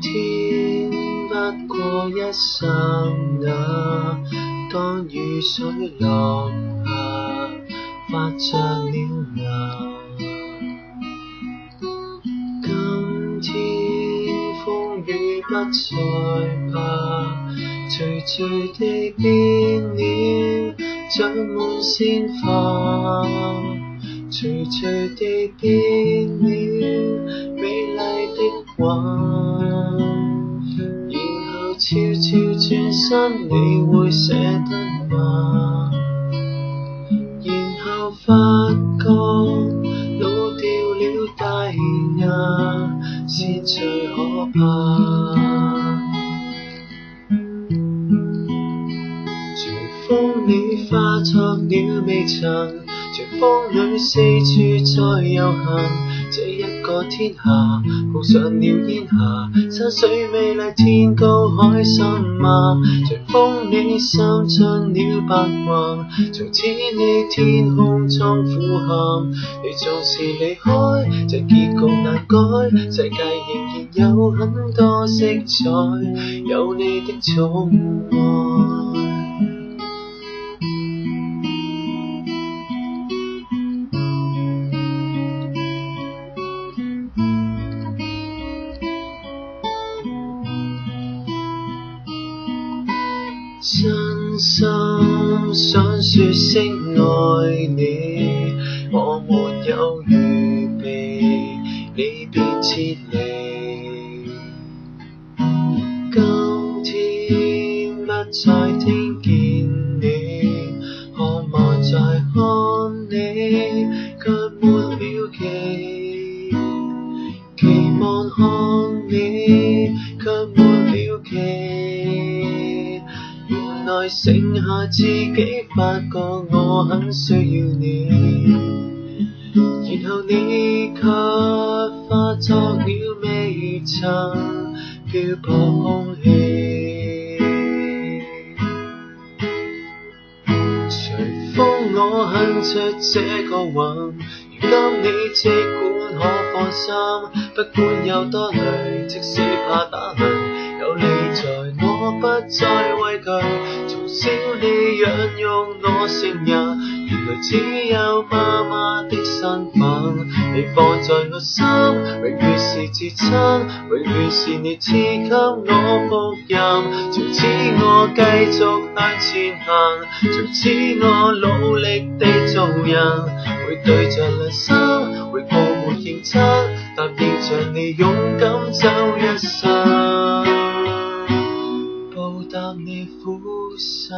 天不過一剎那，當雨水落下，發着了芽。今天風雨不再怕，徐徐地變了，長滿鮮花，徐徐地變了，美麗的畫。然後悄悄轉身，你會捨得嗎？然後發覺老掉了大牙，是最可怕。隨風裏化作了微塵，隨風裏四處在遊行。這一個天下，碰上了煙霞，山水美麗，天高海深啊。隨風你滲進了白雲，從此你天空中呼喊。你縱是離開，這結局難改，世界仍然有很多色彩，有你的寵愛。真心想說聲愛你，我沒有預備，你便撤離。今天不再聽見你，渴望再看你，卻沒了期，期望看你，卻沒了期。原來剩下自己發覺我很需要你，然後你卻化作了微塵，漂泊空氣。隨風我哼出這個韻，如今你即管可放心，不管有多累，即使怕打雷，有你在我不再畏懼。從小你養育我成人，原來只有媽媽的身份。你放在我心，永遠是至親，永遠是你賜給我福音。從此我繼續向前行，從此我努力地做人，會對着良心，會過活認真，答應着你勇敢走一生，報答你苦心。